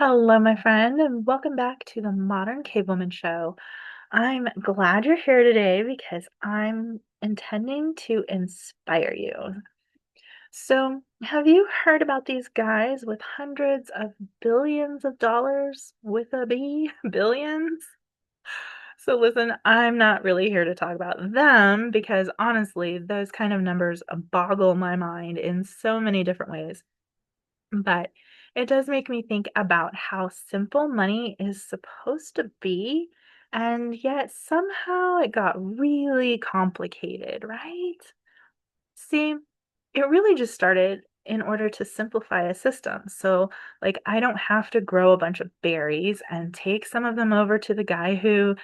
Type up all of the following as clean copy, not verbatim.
Hello, my friend, and welcome back to the Modern Cavewoman Show. I'm glad you're here today because I'm intending to inspire you. So, have you heard about these guys with hundreds of billions of dollars with a B? Billions? So, listen, I'm not really here to talk about them because honestly, those kind of numbers boggle my mind in so many different ways. But it does make me think about how simple money is supposed to be, and yet somehow it got really complicated, right? See, it really just started in order to simplify a system. So, like, I don't have to grow a bunch of berries and take some of them over to the guy who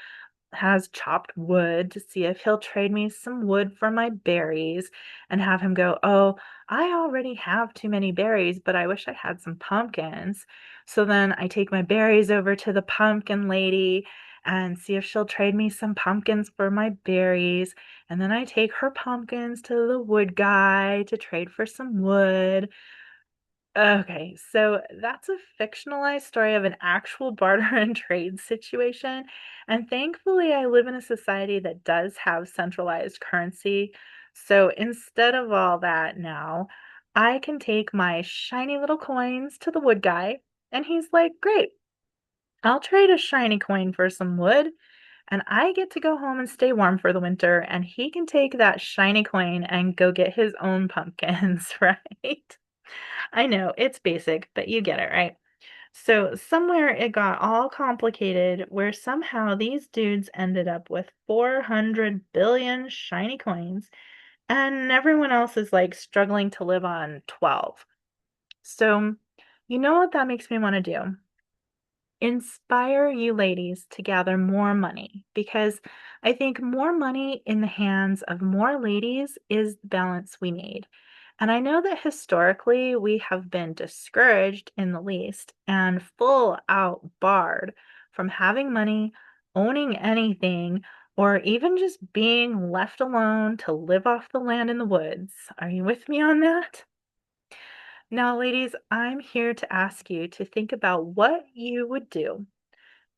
has chopped wood to see if he'll trade me some wood for my berries and have him go, "Oh, I already have too many berries, but I wish I had some pumpkins." So then I take my berries over to the pumpkin lady and see if she'll trade me some pumpkins for my berries. And then I take her pumpkins to the wood guy to trade for some wood. Okay, so that's a fictionalized story of an actual barter and trade situation. And thankfully, I live in a society that does have centralized currency. So instead of all that now, I can take my shiny little coins to the wood guy, and he's like, "Great, I'll trade a shiny coin for some wood." And I get to go home and stay warm for the winter, and he can take that shiny coin and go get his own pumpkins, right? I know, it's basic, but you get it, right? So somewhere it got all complicated where somehow these dudes ended up with 400 billion shiny coins and everyone else is like struggling to live on 12. So, you know what that makes me want to do? Inspire you ladies to gather more money because I think more money in the hands of more ladies is the balance we need. And I know that historically we have been discouraged in the least and full out barred from having money, owning anything, or even just being left alone to live off the land in the woods. Are you with me on that? Now, ladies, I'm here to ask you to think about what you would do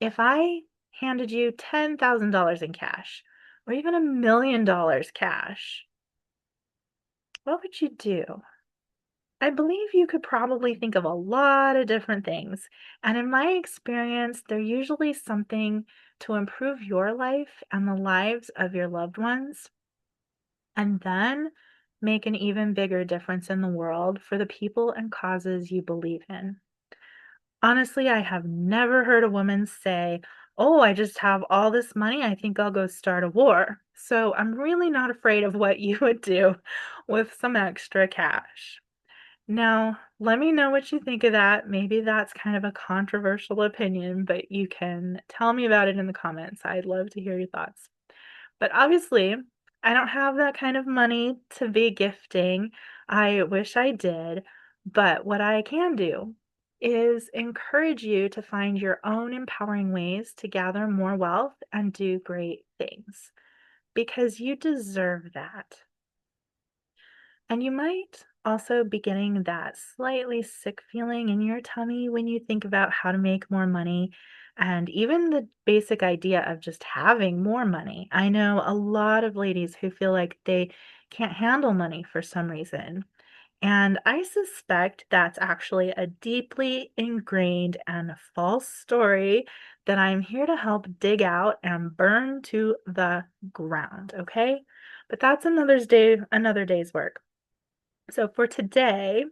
if I handed you $10,000 in cash or even $1 million cash. What would you do? I believe you could probably think of a lot of different things. And in my experience, they're usually something to improve your life and the lives of your loved ones, and then make an even bigger difference in the world for the people and causes you believe in. Honestly, I have never heard a woman say, "Oh, I just have all this money. I think I'll go start a war." So I'm really not afraid of what you would do with some extra cash. Now, let me know what you think of that. Maybe that's kind of a controversial opinion, but you can tell me about it in the comments. I'd love to hear your thoughts. But obviously, I don't have that kind of money to be gifting. I wish I did. But what I can do is encourage you to find your own empowering ways to gather more wealth and do great things because you deserve that. And you might also be getting that slightly sick feeling in your tummy when you think about how to make more money and even the basic idea of just having more money. I know a lot of ladies who feel like they can't handle money for some reason. And I suspect that's actually a deeply ingrained and false story that I'm here to help dig out and burn to the ground, okay? But that's another day's work. So for today,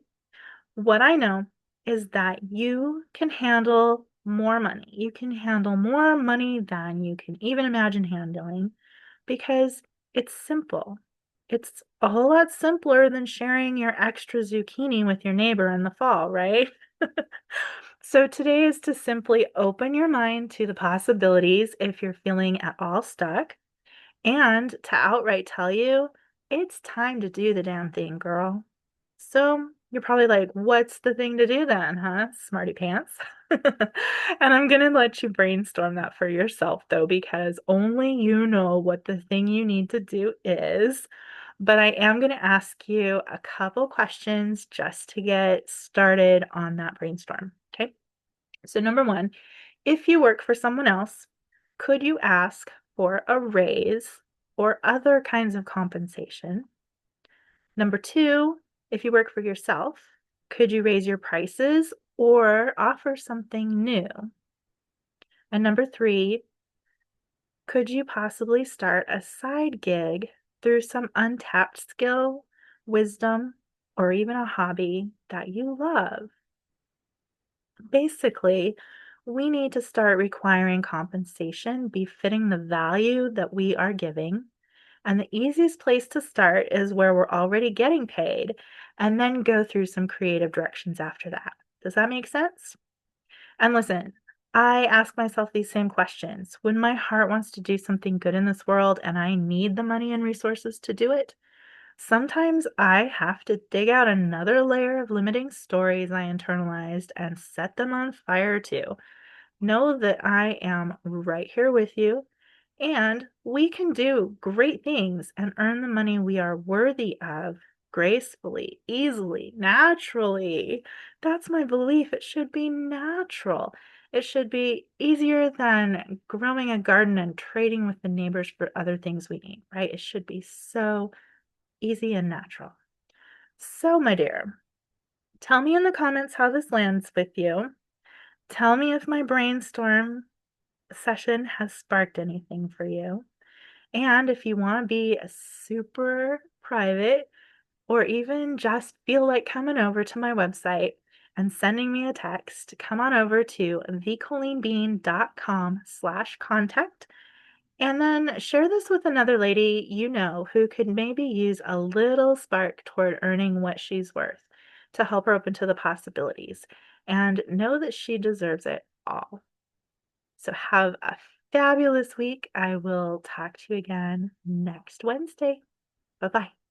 what I know is that you can handle more money. You can handle more money than you can even imagine handling because it's simple. It's a whole lot simpler than sharing your extra zucchini with your neighbor in the fall, right? So today is to simply open your mind to the possibilities if you're feeling at all stuck and to outright tell you it's time to do the damn thing, girl. So you're probably like, what's the thing to do then, huh? Smarty pants. And I'm going to let you brainstorm that for yourself, though, because only you know what the thing you need to do is. But I am going to ask you a couple questions just to get started on that brainstorm. Okay. So, number one, if you work for someone else, could you ask for a raise or other kinds of compensation? Number two, if you work for yourself, could you raise your prices or offer something new? And number three, could you possibly start a side gig through some untapped skill, wisdom, or even a hobby that you love? Basically, we need to start requiring compensation befitting the value that we are giving. And the easiest place to start is where we're already getting paid, and then go through some creative directions after that. Does that make sense? And listen, I ask myself these same questions. When my heart wants to do something good in this world and I need the money and resources to do it, sometimes I have to dig out another layer of limiting stories I internalized and set them on fire too. Know that I am right here with you, and we can do great things and earn the money we are worthy of gracefully, easily, naturally. That's my belief. It should be natural. It should be easier than growing a garden and trading with the neighbors for other things we need, right? It should be so easy and natural. So, my dear, tell me in the comments how this lands with you. Tell me if my brainstorm session has sparked anything for you. And if you want to be a super private or even just feel like coming over to my website and sending me a text, come on over to thecolenebean.com/contact and then share this with another lady you know who could maybe use a little spark toward earning what she's worth to help her open to the possibilities. And know that she deserves it all. So have a fabulous week. I will talk to you again next Wednesday. Bye bye.